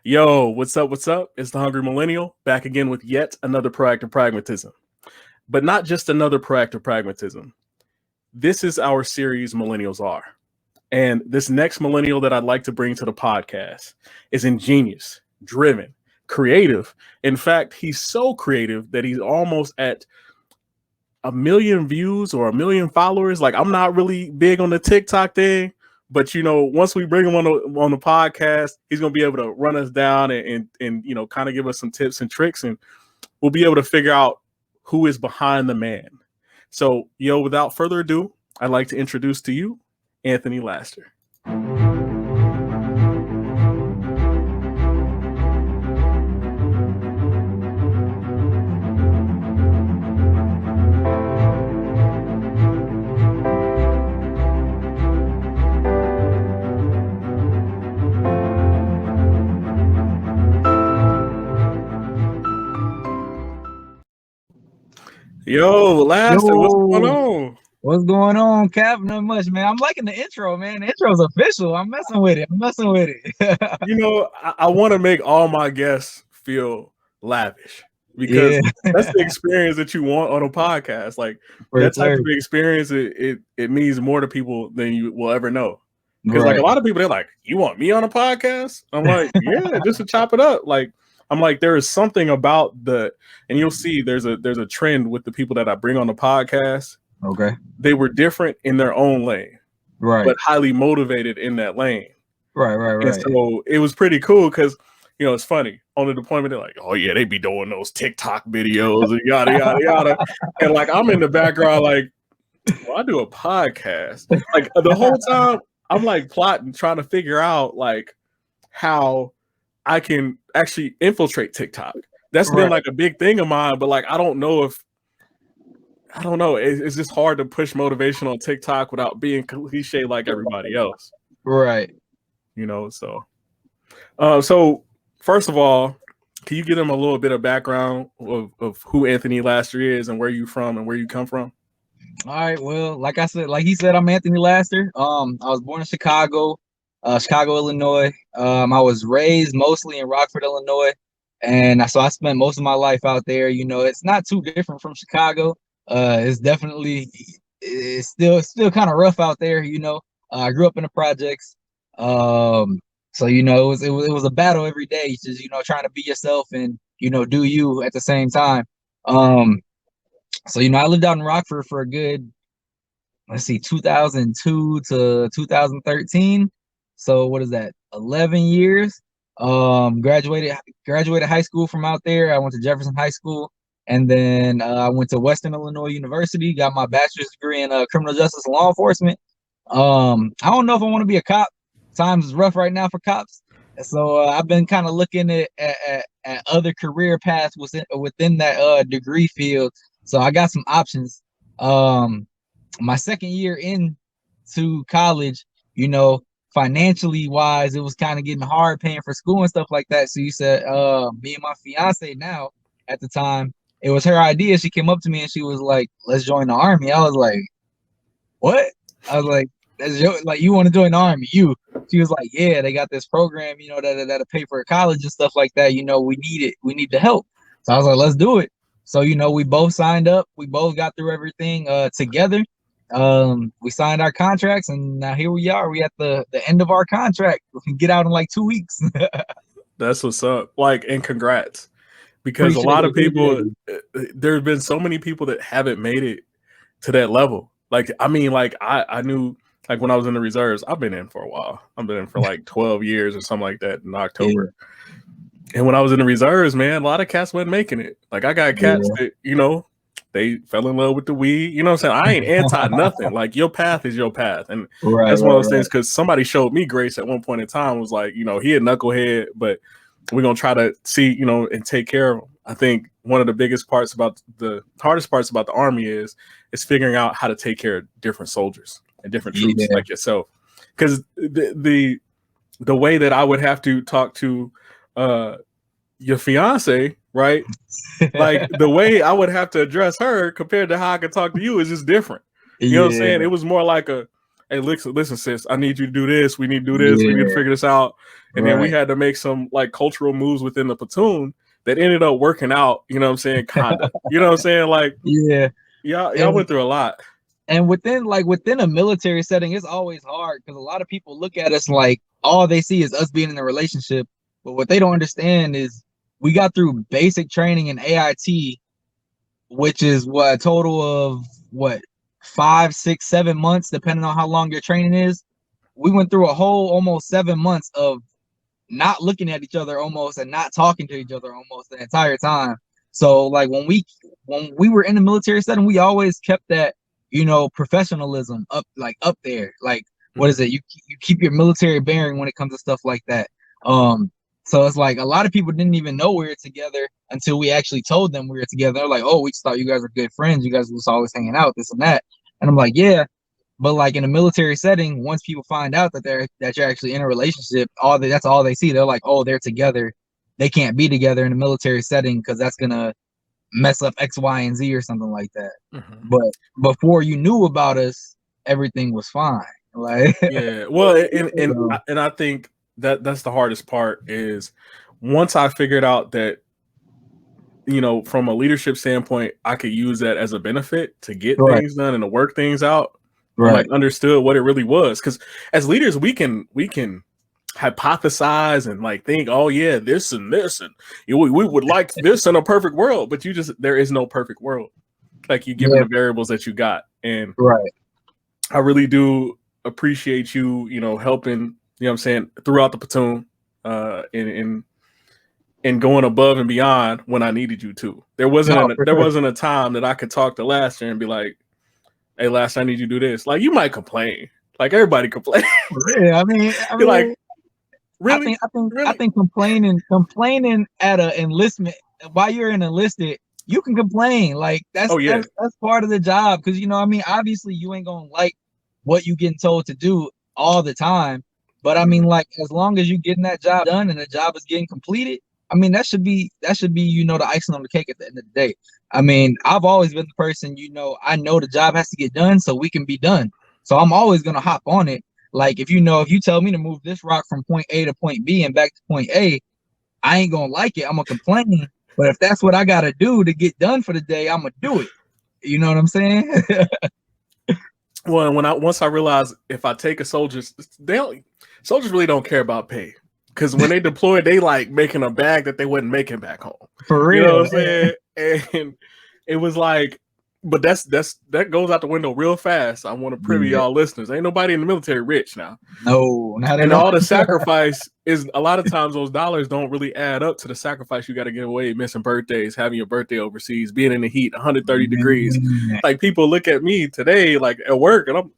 Yo, what's up? What's up? It's the Hungry Millennial back again with yet another proactive pragmatism. But not just another proactive pragmatism. This is our series, Millennials Are. And this next millennial that I'd like to bring to the podcast is ingenious, driven, creative. In fact, he's so creative that he's almost at 1 million views or 1 million followers. Like, I'm not really big on the TikTok thing, but once we bring him on the podcast, he's gonna be able to run us down and kind of give us some tips and tricks, and we'll be able to figure out who is behind the man. So, without further ado, I'd like to introduce to you Anthony Laster. Yo, Laster, what's going on? What's going on, Cap? Not much, man. I'm liking the intro, man. The intro's official. I'm messing with it. I want to make all my guests feel lavish because that's the experience that you want on a podcast. Like, that type of experience, it means more to people than you will ever know. Because like a lot of people, they're like, "You want me on a podcast?" I'm like, "Yeah, just to chop it up." Like, I'm like, there is something about and you'll see there's a trend with the people that I bring on the podcast. Okay. They were different in their own lane, right? But highly motivated in that lane, right. And so it was pretty cool because it's funny on the deployment. They're like, "Oh yeah, they be doing those TikTok videos and yada yada yada," and like I'm in the background like, well, I do a podcast. Like the whole time I'm like plotting, trying to figure out like how I can actually infiltrate TikTok. That's been like a big thing of mine, but like I don't know. It's just hard to push motivation on TikTok without being cliche like everybody else. Right. So first of all, can you give them a little bit of background of who Anthony Laster is and where you from and where you come from? All right. Well, like he said, I'm Anthony Laster. I was born in Chicago, Illinois. I was raised mostly in Rockford, Illinois. And so I spent most of my life out there. It's not too different from Chicago. It's still kind of rough out there. I grew up in the projects. So it was a battle every day, just trying to be yourself and do you at the same time. So I lived out in Rockford for a good 2002 to 2013. So what is that? 11 years. Graduated high school from out there. I went to Jefferson High School. And then I went to Western Illinois University, got my bachelor's degree in criminal justice and law enforcement. I don't know if I want to be a cop. Times is rough right now for cops. So I've been kind of looking at other career paths within that degree field. So I got some options. My second year into college, financially wise, it was kind of getting hard paying for school and stuff like that. So you said, me and my fiance now at the time, it was her idea. She came up to me and she was like, "Let's join the Army." I was like, "What?" I was like, you want to join the Army? She was like, "Yeah, they got this program, that'll pay for college and stuff like that. We need it. We need the help." So I was like, "Let's do it." So, we both signed up. We both got through everything together. We signed our contracts, and now here we are. We at the end of our contract. We can get out in like 2 weeks. That's what's up. And congrats. Because a lot of people, there have been so many people that haven't made it to that level. I knew, like, when I was in the reserves, I've been in for a while. I've been in for like 12 years or something like that in October. Yeah. And when I was in the reserves, man, a lot of cats wasn't making it. Like, I got cats that, they fell in love with the weed. You know what I'm saying? I ain't anti nothing. Like, your path is your path. And that's one of those things, because somebody showed me grace at one point in time, was like, he a knucklehead, but we're going to try to see, and take care of them. I think one of the hardest parts about the Army is figuring out how to take care of different soldiers and different troops like yourself. Because the way that I would have to talk to your fiance, right? Like, the way I would have to address her compared to how I could talk to you is just different. You know what I'm saying? It was more like hey, listen, sis, I need you to do this. We need to do this. We need to Yeah, figure this out. And then we right. had to make some like cultural moves within the platoon that ended up working out. You know what I'm saying? Kinda. You know what I'm saying? Like, Yeah, y'all and went through a lot. within a military setting, it's always hard because a lot of people look at us like all they see is us being in a relationship. But what they don't understand is we got through basic training in AIT, which is what a total of what 5, 6, 7 months, depending on how long your training is. We went through a whole almost 7 months of not looking at each other almost and not talking to each other almost the entire time. So like when we were in the military setting, we always kept that, professionalism up there. Like what is it? You keep your military bearing when it comes to stuff like that. So it's like a lot of people didn't even know we were together until we actually told them we were together. They're like, oh, we just thought you guys were good friends. You guys was always hanging out, this and that. And I'm like, yeah, but like in a military setting, once people find out that you're actually in a relationship, that's all they see. They're like, oh, they're together. They can't be together in a military setting because that's gonna mess up X, Y, and Z or something like that. Mm-hmm. But before you knew about us, everything was fine. Like Yeah. Well, and I think that's the hardest part is once I figured out that, from a leadership standpoint, I could use that as a benefit to get right, things done and to work things out, and right, like understood what it really was. Because as leaders, we can hypothesize and like think, oh yeah, this and this, and we would like this in a perfect world, but there is no perfect world. Like you given yeah, the variables that you got, and right. I really do appreciate you, helping, what I'm saying, throughout the platoon, and going above and beyond when I needed you to. There No, for sure. wasn't a time that I could talk to Laster and be like, hey, Laster, I need you to do this. Like you might complain. Like everybody complains. Yeah, You're like, I really? think I think I Really? think complaining at an enlistment while you're an enlisted, you can complain. Like Oh yeah. that's part of the job because obviously you ain't gonna like what you getting told to do all the time. But like as long as you getting that job done and the job is getting completed, that should be the icing on the cake at the end of the day. I've always been the person, I know the job has to get done so we can be done. So I'm always gonna hop on it. Like if you tell me to move this rock from point A to point B and back to point A, I ain't gonna like it. I'm gonna complain. But if that's what I gotta do to get done for the day, I'm gonna do it. You know what I'm saying? Well, once I realized if I take a soldiers really don't care about pay. Because when they deploy, they like making a bag that they wouldn't making back home. For You know real. what I'm saying? And it was like, but that goes out the window real fast. I want to privy Yeah. y'all listeners. Ain't nobody in the military rich now. No, not at And all. all the sacrifice is a lot of times those dollars don't really add up to the sacrifice you got to give away, missing birthdays, having your birthday overseas, being in the heat, 130 degrees. Like people look at me today, like at work, and I'm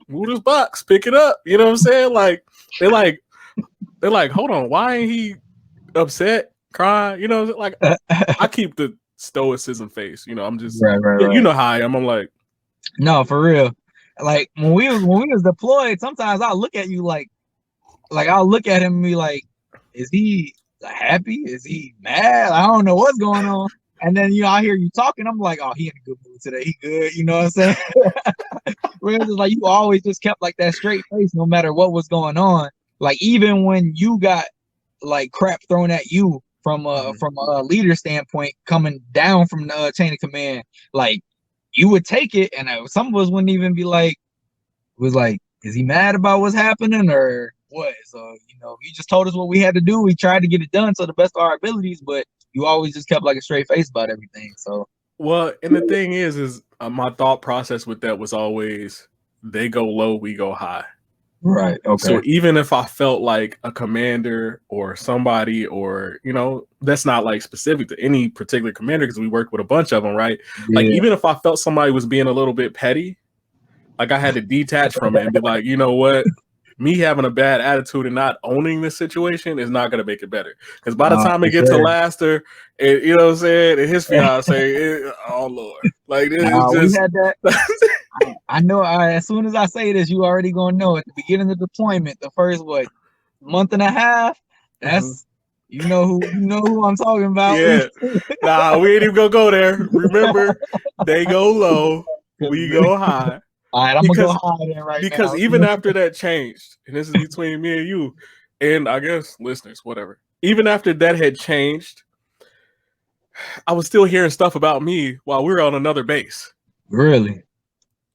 move this box, pick it up. You know what I'm saying? Like they're like, hold on, why ain't he upset, crying? You know, like I keep the stoicism face. I'm just right. you know how I am. I'm like, No, for real. Like when we was deployed, sometimes I'll look at you like I'll look at him and be like, is he happy? Is he mad? I don't know what's going on. And then I hear you talking. I'm like, oh, he in a good mood today. He good. You know what I'm saying? Whereas it's like you always just kept like that straight face no matter what was going on. Like even when you got like crap thrown at you from a leader standpoint coming down from the chain of command, like you would take it, and some of us wouldn't even be like, it was like, is he mad about what's happening or what? So you just told us what we had to do. We tried to get it done to the best of our abilities, but you always just kept like a straight face about everything. So well, and the thing is my thought process with that was always they go low, we go high. Right. Okay. So even if I felt like a commander or somebody, or that's not like specific to any particular commander because we worked with a bunch of them, right? Yeah. Like even if I felt somebody was being a little bit petty, like I had to detach from it and be like, you know what? Me having a bad attitude and not owning this situation is not going to make it better. Because by the time it gets to Laster, you know what I'm saying, and his fiance, oh Lord, like this is just. We had that. I know. As soon as I say this, you already gonna know. At the beginning of deployment, the first month and a half. That's you know who I'm talking about. Yeah, nah, we ain't even gonna go there. Remember, they go low, we go high. All right, I'm gonna go hide in right because now. even after that changed, and this is between me and you, and I guess listeners, whatever. Even after that had changed, I was still hearing stuff about me while we were on another base. Really?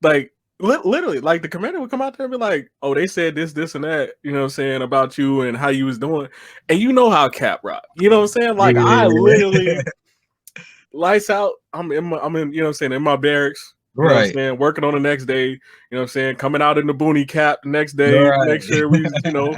Like literally, like the commander would come out there and be like, "Oh, they said this, this, and that," you know what I'm saying, about you and how you was doing, and you know how Cap rock, you know what I'm saying? Like I literally lights out. I'm in, you know what I'm saying, in my barracks. You know what I'm saying? Working on the next day. You know what I'm saying? Coming out in the boonie cap the next day. Make sure we, you know,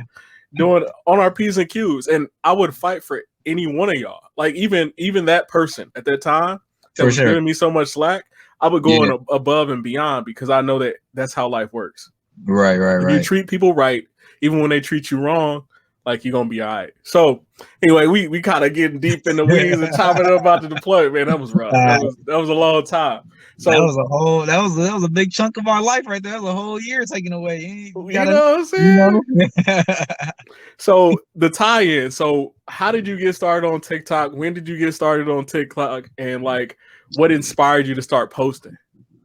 doing on our P's and Q's. And I would fight for any one of y'all. Like even that person at that time that was giving me so much slack, I would go above and beyond because I know that that's how life works. Right. If you treat people right, even when they treat you wrong, like you're gonna be all right. So anyway, we kind of getting deep in the weeds and chopping up about the deployment. Man, that was rough. That was a long time. So that was a big chunk of our life right there. That was a whole year taken away. You know what I'm saying? You know? So the tie-in. So how did you get started on TikTok? When did you get started on TikTok? And like, what inspired you to start posting?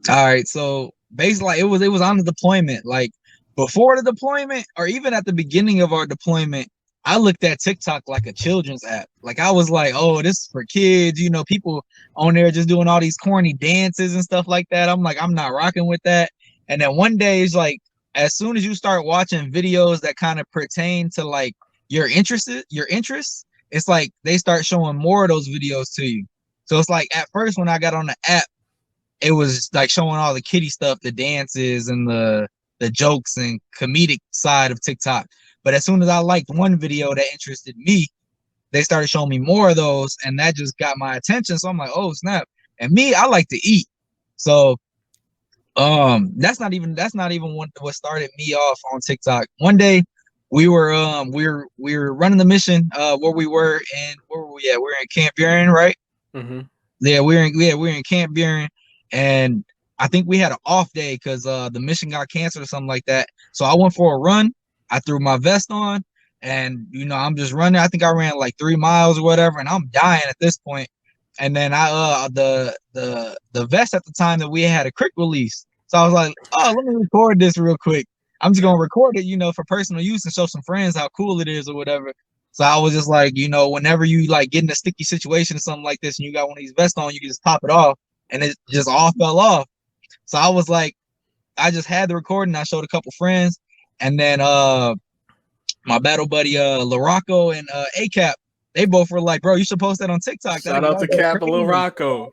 All right. So basically, it was on the deployment. Like before the deployment, or even at the beginning of our deployment, I looked at TikTok like a children's app. Like I was like, oh, this is for kids. You know, people on there just doing all these corny dances and stuff like that. I'm like, I'm not rocking with that. And then one day, it's like, as soon as you start watching videos that kind of pertain to like your interests, it's like they start showing more of those videos to you. So it's like at first when I got on the app, it was like showing all the kiddie stuff, the dances and the jokes and comedic side of TikTok. But as soon as I liked one video that interested me, they started showing me more of those, and that just got my attention. So I'm like, oh snap! And me, I like to eat, so that's not even what started me off on TikTok. One day, we were running the mission where we were in we're in Camp Buren, right? Mm-hmm. Yeah, we're in Camp Buren, and I think we had an off day because the mission got canceled or something like that. So I went for a run. I threw my vest on, and you know I'm just running. I think I ran like 3 miles or whatever, and I'm dying at this point. And then I the vest at the time that we had a quick release, so I was like, oh, let me record this real quick. I'm just gonna record it, you know, for personal use and show some friends how cool it is or whatever. So I was just like, you know, whenever you like get in a sticky situation or something like this, and you got one of these vests on, you can just pop it off, and it just all fell off. So I was like, I just had the recording. I showed a couple friends. And then my battle buddy LaRocco and ACAP, they both were like, bro, you should post that on TikTok. Shout out to Cap and LaRocco.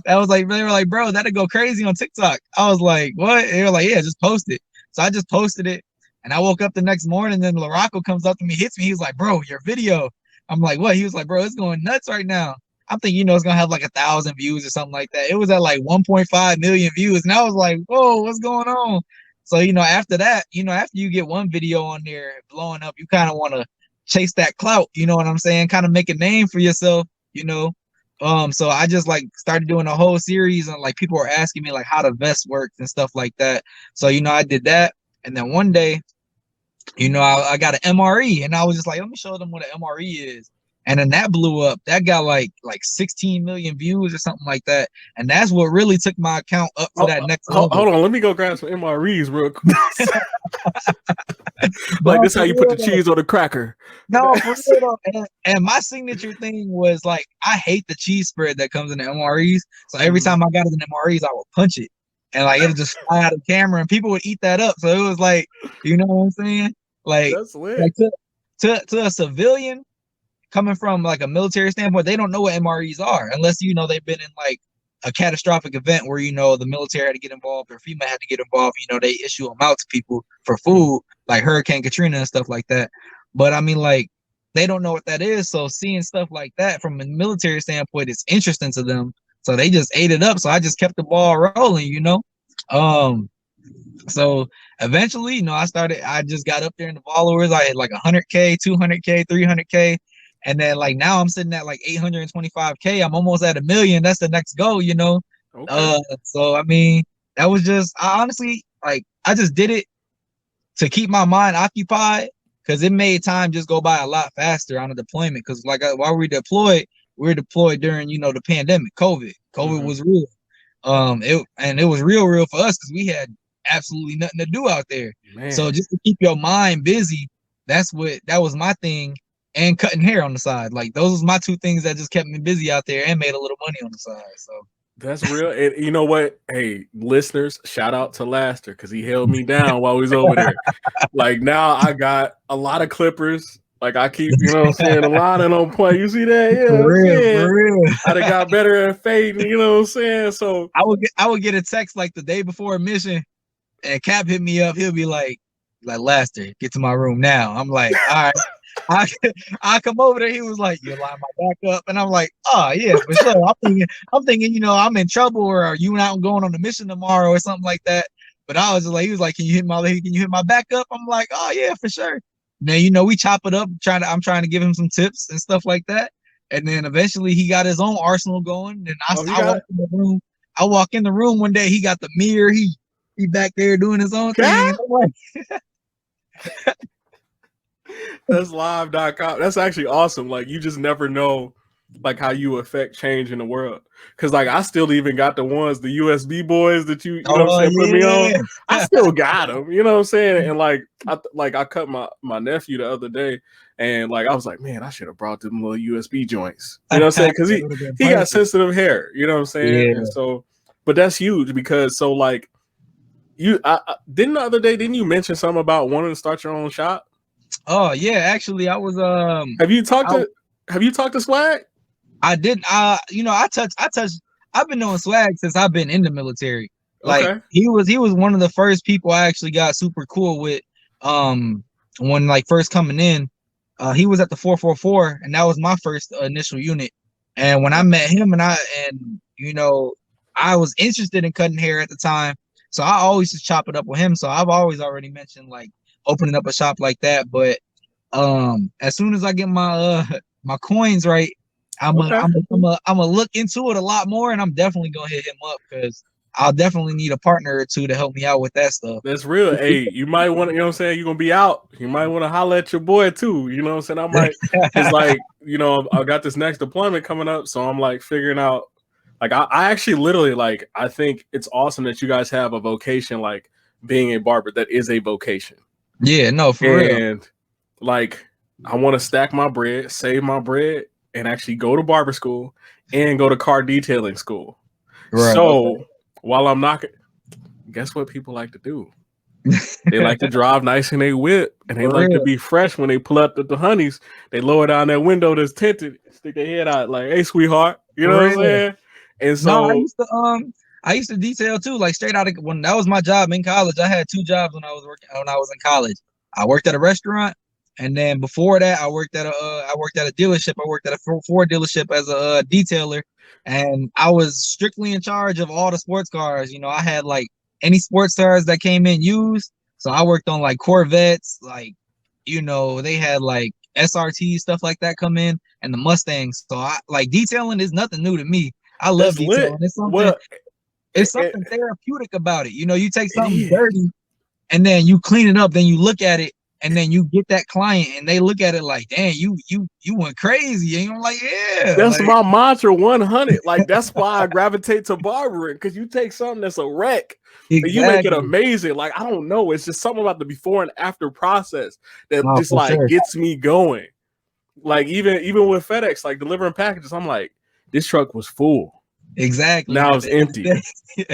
That was like, they were like, bro, that'd go crazy on TikTok. I was like, what? They were like, yeah, just post it. So I just posted it, and I woke up the next morning, and then LaRocco comes up to me, hits me. He was like, bro, your video. I'm like, what? He was like, bro, it's going nuts right now. I'm thinking, you know, it's gonna have like 1,000 views or something like that. It was at like 1.5 million views, and I was like, whoa, what's going on? So, you know, after that, you know, after you get one video on there blowing up, you kind of want to chase that clout, you know what I'm saying? Kind of make a name for yourself, you know? So I just like started doing a whole series, and like people were asking me like how the vest works and stuff like that. So, you know, I did that. And then one day, you know, I got an MRE, and I was just like, let me show them what an MRE is. And then that blew up. That got like 16 million views or something like that. And that's what really took my account up to that next level. Hold on, let me go grab some MREs real quick. Like this how you put the cheese on a cracker. No, for real. And my signature thing was like, I hate the cheese spread that comes in the MREs. So every time I got it in MREs, I would punch it. And like it'll just fly out of the camera, and people would eat that up. So it was like, you know what I'm saying? Like, that's lit. Like to a civilian coming from like a military standpoint, they don't know what MREs are unless, you know, they've been in like a catastrophic event where, you know, the military had to get involved or FEMA had to get involved. You know, they issue them out to people for food, like Hurricane Katrina and stuff like that. But I mean, like, they don't know what that is. So seeing stuff like that from a military standpoint, it's interesting to them. So they just ate it up. So I just kept the ball rolling, you know. So eventually, you know, I just got up there in the followers. I had like 100K, 200K, 300K. And then like now I'm sitting at like 825K. I'm almost at 1 million. That's the next goal, you know. Okay. So I mean, that was just, I honestly, like, I just did it to keep my mind occupied, because it made time just go by a lot faster on a deployment. Because like while we were deployed during, you know, the pandemic, COVID was real. It was real for us because we had absolutely nothing to do out there. Man. So just to keep your mind busy, that was my thing. And cutting hair on the side, like those was my two things that just kept me busy out there and made a little money on the side. So that's real. And you know what? Hey, listeners, shout out to Laster because he held me down while we was over there. Like now I got a lot of clippers. Like I keep, you know what I'm saying, a lot of on point. You see that? Yeah, for real. I done got better at fading, you know what I'm saying? So I would get a text like the day before admission, and Cap hit me up. He'll be like Laster, get to my room now. I'm like, all right. I come over there. He was like, "You line my back up," and I'm like, "Oh yeah, for sure." I'm thinking, you know, I'm in trouble, or are you not going on a mission tomorrow, or something like that. But I was just like, he was like, "Can you hit my back up?" I'm like, "Oh yeah, for sure." Then you know, we chop it up. I'm trying to give him some tips and stuff like that. And then eventually, he got his own arsenal going. And I walk in the room. I walk in the room one day. He got the mirror. He back there doing his own thing. That's live.com. That's actually awesome. Like you just never know like how you affect change in the world. Cause like I still even got the USB boys that you know what I'm saying, put me on. I still got them, you know what I'm saying? And like I cut my nephew the other day and like I was like, man, I should have brought them little USB joints. You know what I'm saying? Cause he got sensitive hair, you know what I'm saying? Yeah. And so, but that's huge because so like didn't the other day, didn't you mention something about wanting to start your own shop? Oh yeah, actually I was Have you talked to Swag? I didn't you know, I've been knowing Swag since I've been in the military. Like he was one of the first people I actually got super cool with when like first coming in. He was at the 444 and that was my first initial unit. And when I met him and you know, I was interested in cutting hair at the time. So I always just chop it up with him. So I've always already mentioned like opening up a shop like that. But as soon as I get my my coins right, I'm gonna look into it a lot more, and I'm definitely gonna hit him up because I'll definitely need a partner or two to help me out with that stuff. That's real. Hey, you might want to, you know what I'm saying? You're gonna be out. You might want to holler at your boy too. You know what I'm saying? I might it's like, you know, I got this next deployment coming up, so I'm like figuring out like I actually literally like I think it's awesome that you guys have a vocation like being a barber that is a vocation. Yeah, no, for real. And like I want to stack my bread, save my bread, and actually go to barber school and go to car detailing school. Right. So while I'm not, guess what people like to do? They like to drive nice in their whip, and they like to be fresh when they pull up the honeys. They lower down that window that's tinted, stick their head out like, "Hey, sweetheart," you know what I'm saying? And so I used to detail too, like straight out of when that was my job in college. I had two jobs when I was in college. I worked at a restaurant, and then before that, I worked at a dealership. I worked at a Ford dealership as a detailer, and I was strictly in charge of all the sports cars. You know, I had like any sports cars that came in used. So I worked on like Corvettes, like, you know, they had like SRT stuff like that come in, and the Mustangs. So I like detailing is nothing new to me. I love detailing. It's something therapeutic about it. You know, you take something dirty and then you clean it up, then you look at it, and then you get that client and they look at it like, damn, you went crazy. And you're like, yeah. That's like, my mantra 100. Like, that's why I gravitate to barbering, because you take something that's a wreck and you make it amazing. Like, I don't know. It's just something about the before and after process that just like gets me going. Like, even with FedEx, like delivering packages, I'm like, this truck was full. Exactly. Now it's empty. You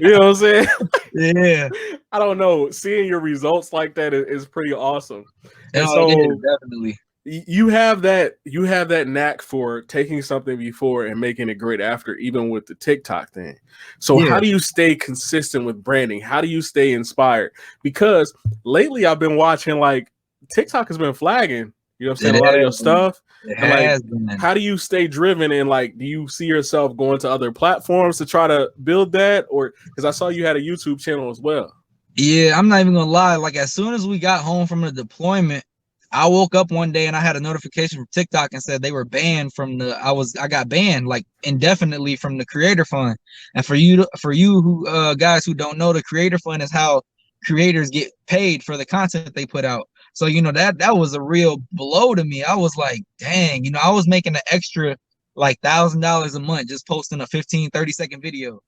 know what I'm saying? Yeah. I don't know. Seeing your results like that is pretty awesome. And so definitely. You have that knack for taking something before and making it great after, even with the TikTok thing. So how do you stay consistent with branding? How do you stay inspired? Because lately I've been watching, like, TikTok has been flagging, you know what I'm saying, a lot of your stuff. And like, how do you stay driven, and like, do you see yourself going to other platforms to try to build that? Or because I saw you had a YouTube channel as well. Yeah, I'm not even gonna lie. Like, as soon as we got home from the deployment, I woke up one day and I had a notification from TikTok and said they were banned from I got banned like indefinitely from the Creator Fund. And for you who guys who don't know, the Creator Fund is how creators get paid for the content they put out. So, you know, that was a real blow to me. I was like, dang, you know, I was making an extra like $1,000 a month just posting a 15-30 second video.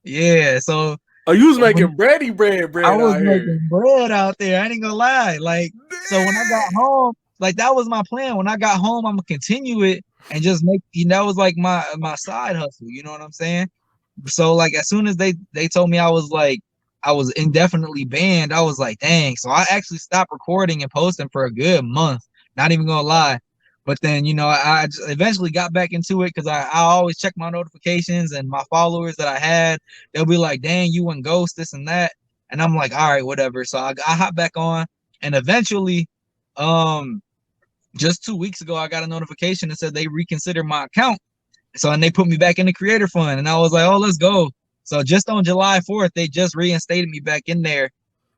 Yeah, so oh, you was making bread I was out here. making bread out there. I ain't gonna lie. Like, so when I got home, like that was my plan. When I got home, I'm gonna continue it and just make, that was like my side hustle. You know what I'm saying? So like as soon as they told me I was indefinitely banned, I was like, dang. So I actually stopped recording and posting for a good month. Not even gonna lie. But then, I just eventually got back into it because I always check my notifications and my followers that I had. They'll be like, dang, you went ghost, this and that. And I'm like, all right, whatever. So I hop back on. And eventually, just 2 weeks ago, I got a notification that said they reconsidered my account. So, and they put me back in the creator fund. And I was like, oh, let's go. So just on July 4th, they just reinstated me back in there.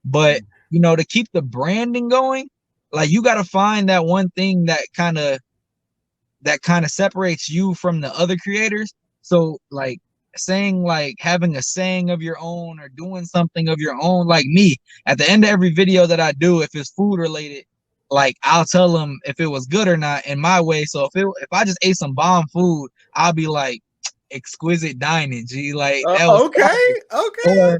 But, to keep the branding going, like you got to find that one thing that kind of separates you from the other creators. So like having a saying of your own or doing something of your own, like me, at the end of every video that I do, if it's food related, like I'll tell them if it was good or not in my way. So if I just ate some bomb food, I'll be like, exquisite dining, G, like that was okay.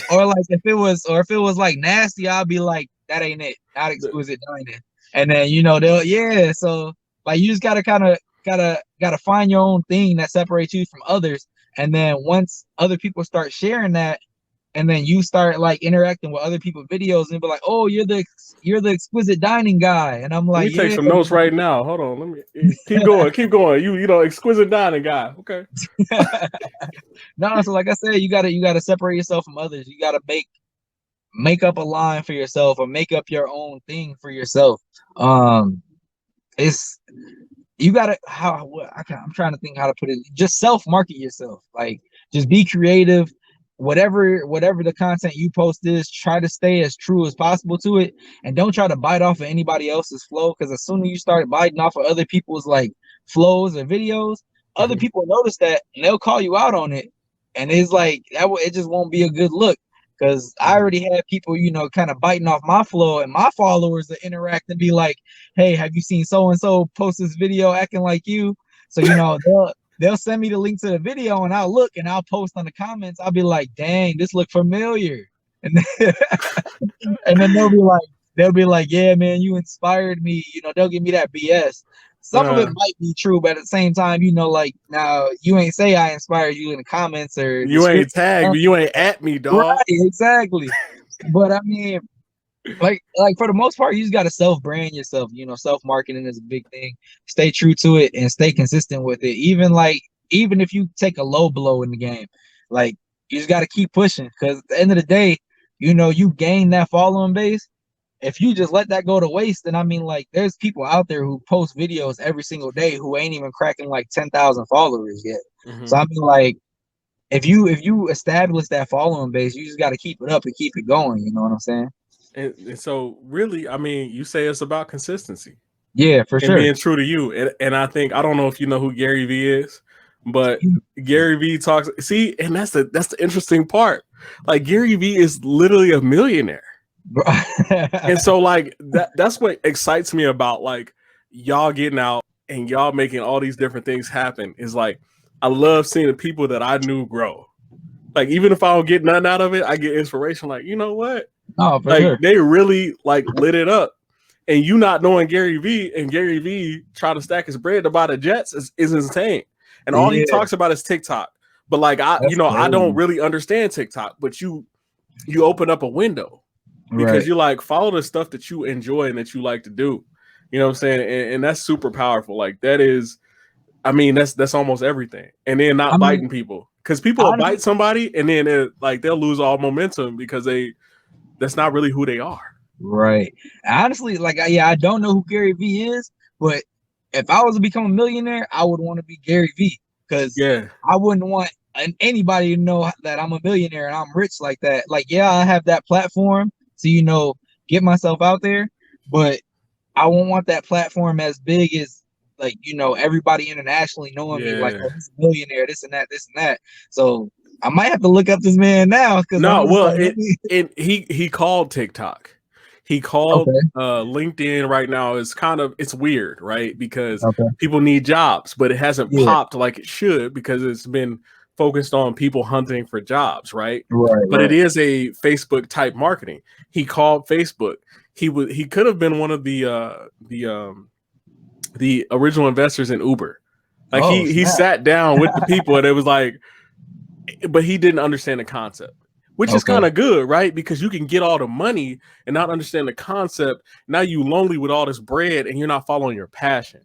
Or like if it was like nasty, I'll be like, that ain't it, not exquisite dining. And then so like you just gotta find your own thing that separates you from others. And then once other people start sharing that, and then you start like interacting with other people's videos and be like, oh, you're the exquisite dining guy. And I'm Let like, me take yeah. some notes right now. Hold on. Let me keep going. You exquisite dining guy. Okay. No, so like I said, you gotta separate yourself from others. You gotta make up a line for yourself or make up your own thing for yourself. It's you gotta I'm trying to think how to put it. Just self-market yourself. Like just be creative. Whatever the content you post is, try to stay as true as possible to it, and don't try to bite off of anybody else's flow. Because as soon as you start biting off of other people's like flows or videos, other people notice that and they'll call you out on it, and it's like it just won't be a good look. Because I already had people, kind of biting off my flow, and my followers that interact and be like, hey, have you seen so and so post this video acting like you? So they'll send me the link to the video, and I'll look and I'll post on the comments. I'll be like, dang, this look familiar. And then, and then they'll be like, yeah, man, you inspired me. They'll give me that BS. Some of it might be true, but at the same time, like now you ain't say I inspired you in the comments or you ain't tagged me, you ain't at me, dog. Right, exactly. But I mean, like for the most part, you just gotta self-brand yourself. Self-marketing is a big thing. Stay true to it and stay consistent with it. Even if you take a low blow in the game, like you just gotta keep pushing. Because at the end of the day, you gain that following base. If you just let that go to waste, then I mean, like there's people out there who post videos every single day who ain't even cracking like 10,000 followers yet. So I mean, like if you establish that following base, you just got to keep it up and keep it going. You know what I'm saying? And so really, I mean, you say it's about consistency. Yeah, for sure. And being true to you. And I think, I don't know if you know who Gary Vee is, but Gary Vee talks, see, and that's the interesting part. Like Gary Vee is literally a millionaire. And so like that's what excites me about like y'all getting out and y'all making all these different things happen, is like I love seeing the people that I knew grow. Like even if I don't get nothing out of it, I get inspiration. Like, you know what? Oh, for like sure. They really like lit it up. And you not knowing Gary Vee, and Gary Vee trying to stack his bread to buy the Jets is insane. And all he talks about is TikTok. But like I don't really understand TikTok, but you open up a window because you like follow the stuff that you enjoy and that you like to do. You know what I'm saying? And that's super powerful. Like that is, I mean, that's almost everything. And then not biting people, because people will bite somebody and then they'll lose all momentum because that's not really who they are. Right. Honestly, like I don't know who Gary Vee is, but if I was to become a millionaire, I would want to be Gary Vee, because I wouldn't want anybody to know that I'm a millionaire and I'm rich like that. Like, yeah, I have that platform to get myself out there, but I won't want that platform as big as like everybody internationally knowing me like, oh, he's a millionaire, this and that. So I might have to look up this man now, because he called TikTok. He called LinkedIn right now. It's weird, right? Because people need jobs, but it hasn't popped like it should, because it's been focused on people hunting for jobs, right? Right, But it right. is a Facebook type marketing. He called Facebook. He could have been one of the original investors in Uber. Like Oh, he snap. sat down with the people and it was like, but he didn't understand the concept, which is Okay. kind of good, right? Because you can get all the money and not understand the concept. Now you lonely with all this bread and you're not following your passion.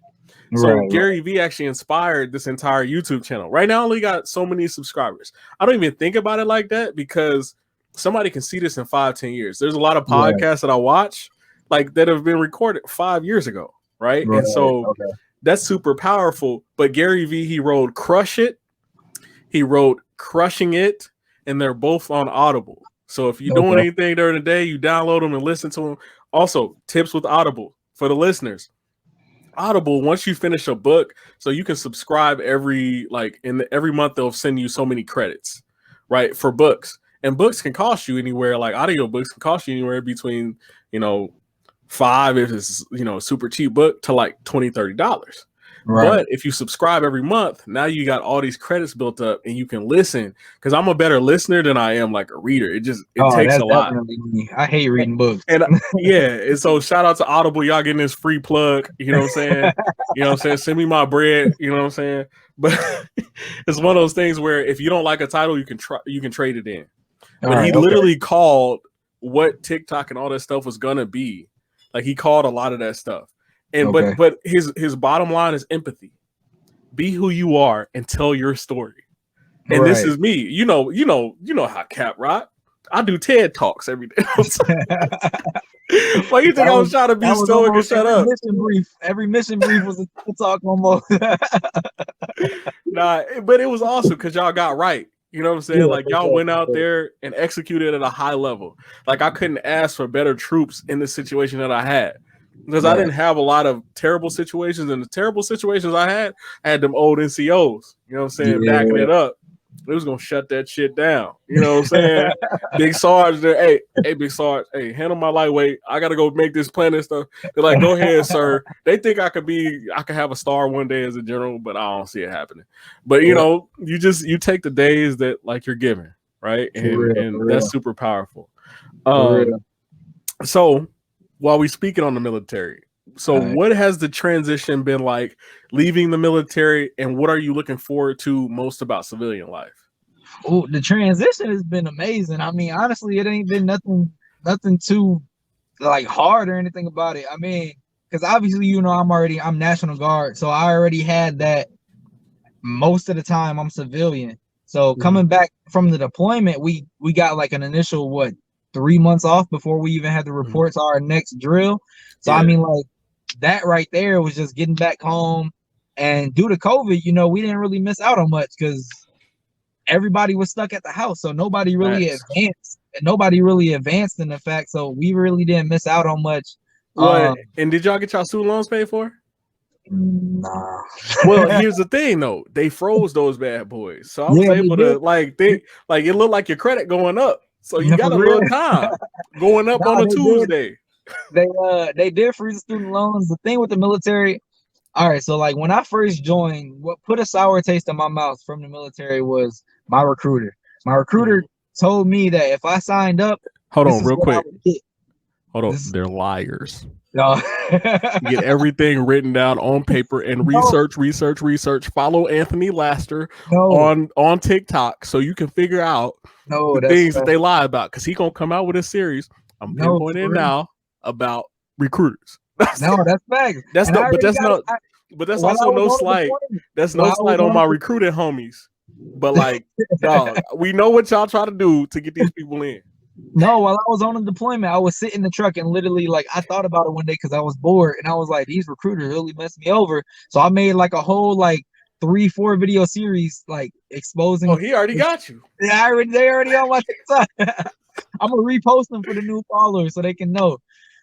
So Right, Gary Vee actually inspired this entire YouTube channel. Right now, I only got so many subscribers. I don't even think about it like that because somebody can see this in 5-10 years. There's a lot of right, podcasts that I watch like that have been recorded 5 years ago, right? right. And so Okay. that's super powerful. But Gary Vee, he wrote Crush It, he wrote Crushing It, and they're both on Audible. So if you're doing Okay. anything during the day, you download them and listen to them. Also, tips with Audible for the listeners. Audible, once you finish a book, so you can subscribe every every month they'll send you so many credits, right, for books. And books can cost you anywhere, like audio books can cost you anywhere between, $5 if it's a super cheap book to like $20-$30. Right. But if you subscribe every month, now you got all these credits built up and you can listen. Because I'm a better listener than I am like a reader. It Oh, takes that's a lot. definitely me. I hate reading books. And yeah, and so shout out to Audible, y'all getting this free plug. You know what I'm saying? You know what I'm saying? Send me my bread. You know what I'm saying? But it's one of those things where if you don't like a title, you can trade it in. But he literally called what TikTok and all that stuff was gonna be. Like he called a lot of that stuff. And but his bottom line is empathy. Be who you are and tell your story. And this is me. You know how Cap rock. I do TED Talks every day. Why you think I was trying to be stoic and shut up? Every mission brief was a TED Talk almost. Nah, but it was awesome because y'all got right. You know what I'm saying? Yeah, like y'all went out there and executed at a high level. Like I couldn't ask for better troops in the situation that I had. Because I didn't have a lot of terrible situations, and the terrible situations I had them old NCOs, you know what I'm saying, backing it up. It was gonna shut that shit down. You know what I'm saying? Big Sarge there, hey, Big Sarge, hey, handle my lightweight. I gotta go make this plan and stuff. They're like, go ahead, sir. They think I could have a star one day as a general, but I don't see it happening. But you take the days that like you're given, right? And that's super powerful. So while we speaking on the military, so what has the transition been like leaving the military, and what are you looking forward to most about civilian life? Oh, the transition has been amazing. I mean, honestly, it ain't been nothing too like hard or anything about it. I mean, because obviously, I'm National Guard, so I already had that most of the time. I'm civilian. So coming back from the deployment, we got like an initial 3 months off before we even had to report to our next drill. So I mean, like that right there was just getting back home. And due to COVID, we didn't really miss out on much because everybody was stuck at the house. So nobody really advanced. And nobody really advanced in the fact. So we really didn't miss out on much. And did y'all get y'all student loans paid for? Nah. Well, here's the thing though. They froze those bad boys. So I was able to it looked like your credit going up. So you got a little time going up on a Tuesday. They did freeze the student loans. The thing with the military, all right, so like when I first joined, what put a sour taste in my mouth from the military was my recruiter. My recruiter told me that if I signed up, hold on real quick. Hold on, they're liars. No. Get everything written down on paper and research. Follow Anthony Laster on TikTok so you can figure out the things that they lie about, because he's gonna come out with a series. I'm pinpointing now about recruiters. No, that's facts. But that's also no slight. That's no slight on my recruiting homies. But like, dog, we know what y'all try to do to get these people in. No, while I was on the deployment, I was sitting in the truck and literally like I thought about it one day because I was bored and I was like, these recruiters really messed me over. So I made like a whole 3-4 video series like exposing. Oh, he already got you. Yeah, they already on my TikTok. I'm gonna repost them for the new followers so they can know.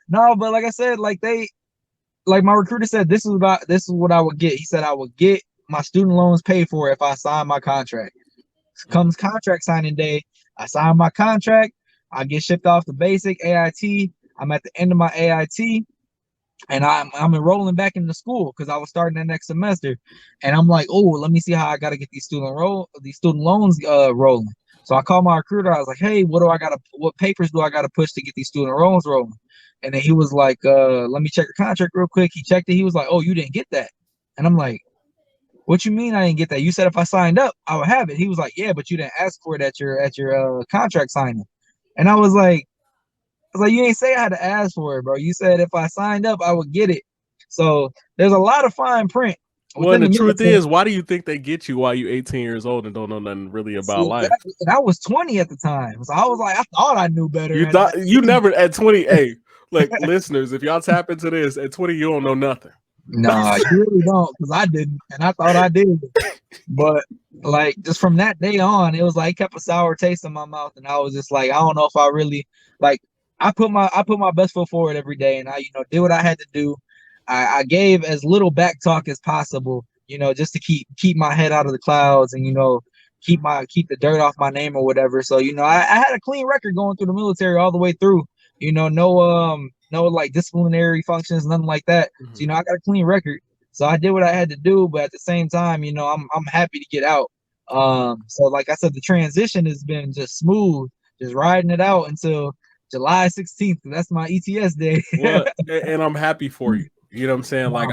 No, but like I said, my recruiter said this is what I would get. He said I would get my student loans paid for if I sign my contract. Comes contract signing day, I sign my contract. I get shipped off the basic AIT. I'm at the end of my AIT. And I'm enrolling back into school because I was starting the next semester, and I'm like, oh, let me see how I got to get these student loans rolling. So I called my recruiter. I was like, hey, what papers do I got to push to get these student loans rolling? And then he was like, let me check your contract real quick. He checked it. He was like, oh, you didn't get that. And I'm like, what you mean I didn't get that? You said if I signed up, I would have it. He was like, yeah, but you didn't ask for it at your contract signing. And I was like, you ain't say I had to ask for it, bro. You said if I signed up, I would get it. So there's a lot of fine print. Well, and the truth is, why do you think they get you while you're 18 years old and don't know nothing really about life? Exactly. And I was 20 at the time. So I was like, I thought I knew better. You never at 20. Hey, like listeners, if y'all tap into this at 20, you don't know nothing. Nah, you really don't, because I didn't, and I thought I did. But like just from that day on, it was like kept a sour taste in my mouth, and I was just like, I don't know if I really like. I put my best foot forward every day, and I did what I had to do. I gave as little back talk as possible, just to keep my head out of the clouds, and keep the dirt off my name or whatever. So I had a clean record going through the military all the way through. No like disciplinary functions, nothing like that. So I got a clean record. So I did what I had to do, but at the same time, I'm happy to get out. So like I said, the transition has been just smooth, just riding it out until July 16th. That's my ETS day. Well, and I'm happy for you. You know what I'm saying? Like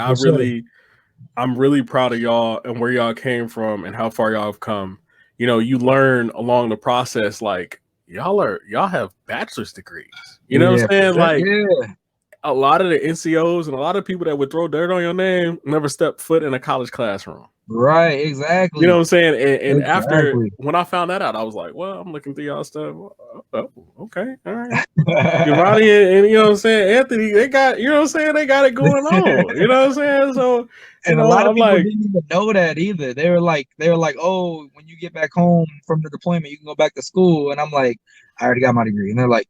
I'm really proud of y'all and where y'all came from and how far y'all have come. You learn along the process, like y'all have bachelor's degrees. You know what I'm saying? Like a lot of the NCOs and a lot of people that would throw dirt on your name never stepped foot in a college classroom. Right, exactly. You know what I'm saying? And after when I found that out, I was like, well, I'm looking through y'all stuff. Oh, okay, all right. Giovanni and you know what I'm saying, Anthony, they got, you know what I'm saying, they got it going on. You know what I'm saying? So and a lot of people didn't even know that either. They were like, oh, when you get back home from the deployment, you can go back to school. And I'm like, I already got my degree. And they're like,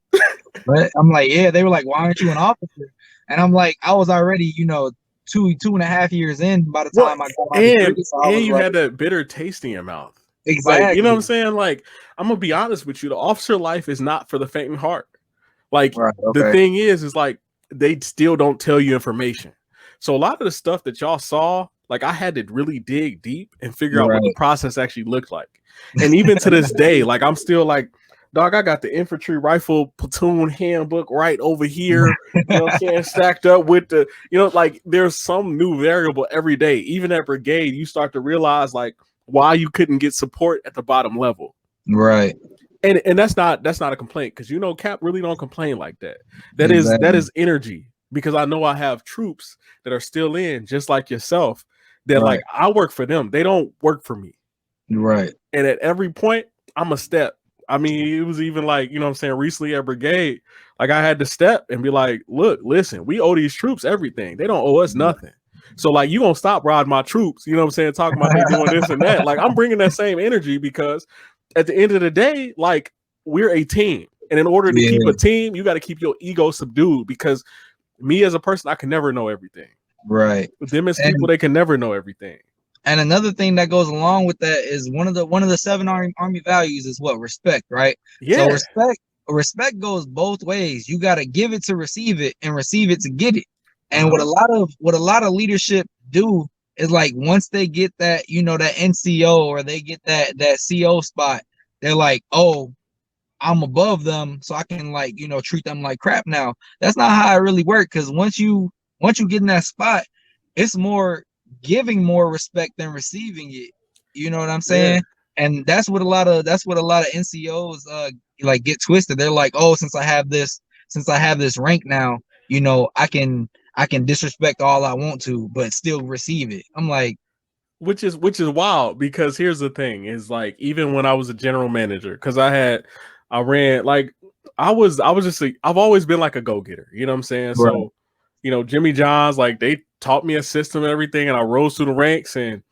what? I'm like, yeah. They were like, why aren't you an officer? And I'm like, I was already, 2.5 years in by the time I got my degree. So and you had that bitter taste in your mouth. Exactly. Like, you know what I'm saying? Like, I'm gonna be honest with you. The officer life is not for the faint of heart. Like, the thing is like they still don't tell you information. So a lot of the stuff that y'all saw, like I had to really dig deep and figure out what the process actually looked like. And even to this day, like I'm still like, dog, I got the infantry rifle platoon handbook right over here, you know what I'm saying, stacked up with the, like there's some new variable every day. Even at brigade, you start to realize like why you couldn't get support at the bottom level. Right. And that's not a complaint, because Cap really don't complain like that. That is energy, because I know I have troops that are still in, just like yourself, that like I work for them. They don't work for me. Right. And at every point, I'm a step. I mean, it was even like, what I'm saying, recently at brigade, like I had to step and be like, look, listen, we owe these troops everything. They don't owe us nothing. So like, you gonna stop riding my troops, you know what I'm saying, talking about they doing this and that. Like I'm bringing that same energy, because at the end of the day, like we're a team. And in order to keep a team, you got to keep your ego subdued, because me as a person, I can never know everything. Right. With them as people, they can never know everything. And another thing that goes along with that is one of the 7 army values is what? Respect, right? Yeah. So respect goes both ways. You got to give it to receive it, and receive it to get it. And what a lot of leadership do is like, once they get that, that NCO, or they get that CO spot, they're like, oh, I'm above them, so I can like, treat them like crap now. That's not how it really works, because once you get in that spot, it's more giving more respect than receiving it. You know what I'm saying? Yeah. And that's what a lot of NCOs like get twisted. They're like, oh, since I have this rank now, I can disrespect all I want to, but still receive it. I'm like, which is wild, because here's the thing is like, even when I was a general manager, because I've always been like a go-getter, you know what I'm saying? Right. So, Jimmy John's, like they taught me a system and everything, and I rose through the ranks. And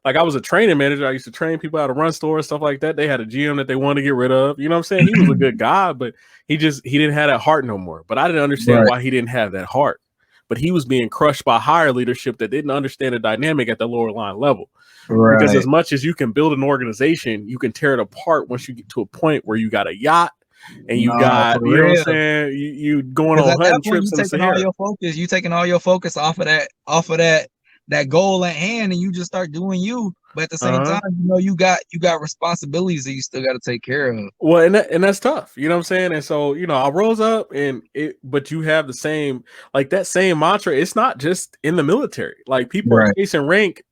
like I was a training manager, I used to train people how to run stores, stuff like that. They had a GM that they wanted to get rid of. You know what I'm saying? He was a good guy, but he didn't have that heart no more. But I didn't understand why he didn't have that heart. But he was being crushed by higher leadership that didn't understand the dynamic at the lower line level. Because as much as you can build an organization, you can tear it apart once you get to a point where you got a yacht, and you No, got, for you know what I'm real. saying, you going Because on at that hunting point, trips in the Sahara. you taking all your focus off of that goal at hand, and you just start doing you. But at the same time, you know, you got responsibilities that you still got to take care of. Well, and that's tough, you know what I'm saying? And so, you know, I rose up but you have the same, like that same mantra. It's not just in the military. Like people are chasing rank,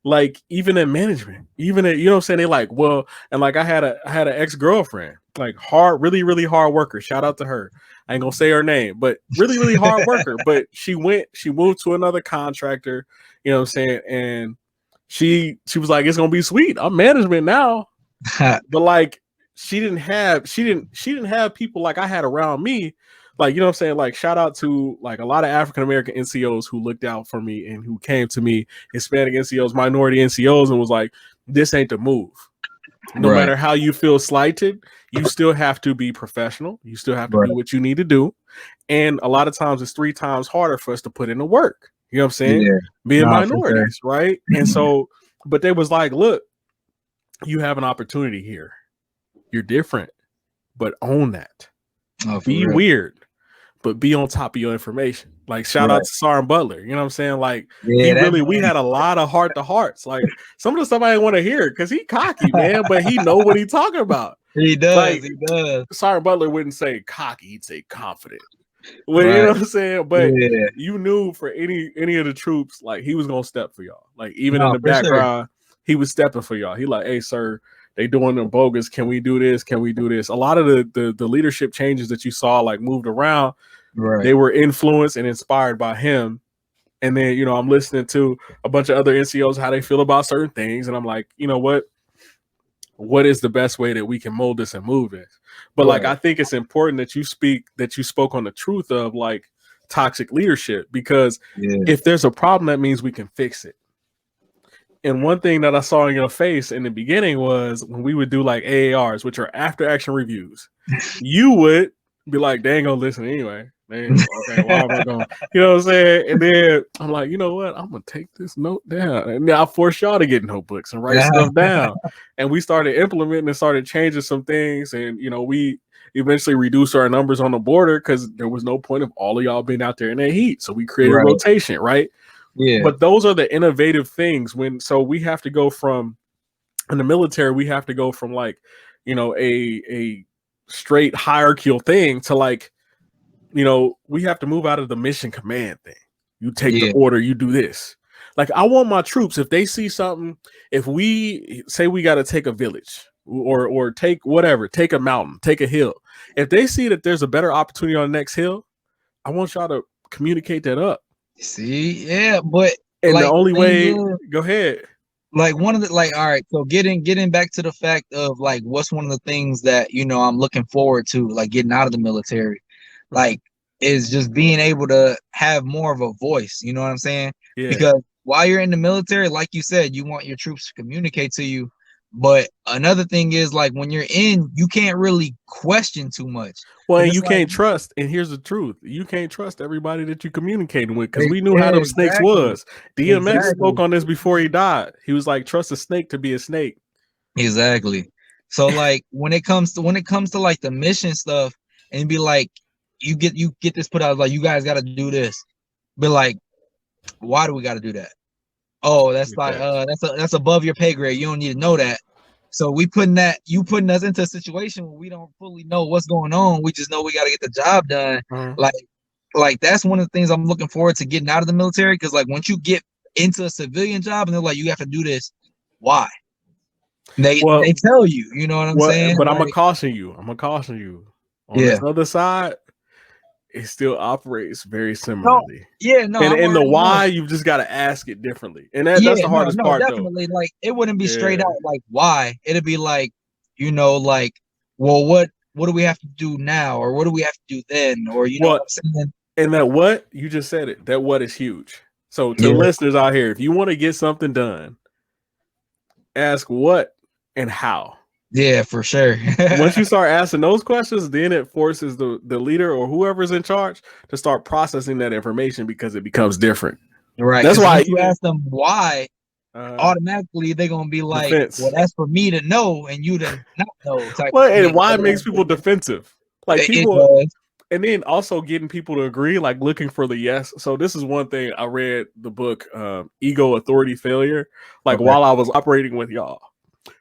like even in management, even at, you know what I'm saying? They like, well, and like I had an ex-girlfriend, like really, really hard worker. Shout out to her. I ain't gonna say her name, but really, really hard worker. But she moved to another contractor, you know what I'm saying? And she was like, it's gonna be sweet. I'm management now. But like she didn't have people like I had around me. Like, you know what I'm saying? Like, shout out to like a lot of African American NCOs who looked out for me and who came to me, Hispanic NCOs, minority NCOs, and was like, this ain't the move. No matter how you feel slighted, you still have to be professional. You still have to do what you need to do. And a lot of times it's 3 times harder for us to put in the work. You know what I'm saying? Yeah. Being minorities, right? And so, but they was like, look, you have an opportunity here. You're different, but own that. Be weird, but be on top of your information. Like, shout out to Sergeant Butler. You know what I'm saying? Like, we had a lot of heart to hearts. Like, some of the stuff I didn't want to hear because he cocky, man, but he know what he talking about. He does. Like, he does. Sergeant Butler wouldn't say cocky; he'd say confident. Well, you know what I'm saying? But you knew for any of the troops, like he was gonna step for y'all. Like even in the background, he was stepping for y'all. He like, hey, sir, they doing them bogus. Can we do this? Can we do this? A lot of the leadership changes that you saw like moved around, they were influenced and inspired by him. And then, you know, I'm listening to a bunch of other NCOs, how they feel about certain things. And I'm like, you know what is the best way that we can mold this and move this? But like, I think it's important that you spoke on the truth of like toxic leadership, because if there's a problem, that means we can fix it. And one thing that I saw in your face in the beginning was when we would do like AARs, which are after action reviews, you would be like, they ain't gonna listen anyway. Okay, why am I going? You know what I'm saying? And then I'm like, you know what? I'm gonna take this note down, and now I force y'all to get notebooks and write stuff down. And we started implementing and started changing some things, and you know, we eventually reduced our numbers on the border because there was no point of all of y'all being out there in that heat. So we created rotation, right? Yeah. But those are the innovative things so we have to go from, in the military, we have to go from like, you know, a straight hierarchical thing to like, you know, we have to move out of the mission command thing. You take the order, you do this. Like, I want my troops, if they see something, if we say we got to take a village or take whatever, take a mountain, take a hill. If they see that there's a better opportunity on the next hill, I want y'all to communicate that up. See, but and like, the only way, go ahead. Like one of the all right, so getting back to the fact of like what's one of the things that, you know, I'm looking forward to, like getting out of the military, like is just being able to have more of a voice, you know what I'm saying? Because while you're in the military, like you said, you want your troops to communicate to you. But another thing is, like, when you're in, you can't really question too much. Well, and you can't trust. And here's the truth: you can't trust everybody that you communicating with, because we knew how them snakes was. DMX spoke on this before he died. He was like, "Trust a snake to be a snake." Exactly. So, like, when it comes to like the mission stuff, and be like, you get this put out, like, you guys got to do this. But like, why do we got to do that? Oh, that's like that's above your pay grade. You don't need to know that. So you putting us into a situation where we don't fully know what's going on. We just know we got to get the job done. Like that's one of the things I'm looking forward to getting out of the military, because like once you get into a civilian job and they're like, you have to do this, why? They tell you, you know what I'm saying? But like, I'm gonna caution you. On this other side, it still operates very similarly. And the why, you've just got to ask it differently. And that's the hardest part, definitely. Though. Like, it wouldn't be straight out like why. It'd be like, you know, like, well, what do we have to do now, or what do we have to do then, or you know what I'm saying? And that what you just said it. That what is huge. So to the listeners out here, if you want to get something done, ask what and how. Yeah, for sure. Once you start asking those questions, then it forces the leader or whoever's in charge to start processing that information, because it becomes different. Right. That's why you ask them why, automatically they're gonna be like, defense. well, that's for me to know and you to not know type Well, of and thing. why it makes people defensive. Like It people, does. and then also getting people to agree, like looking for the yes. So this is one thing I read the book Ego, Authority, Failure, like while I was operating with y'all.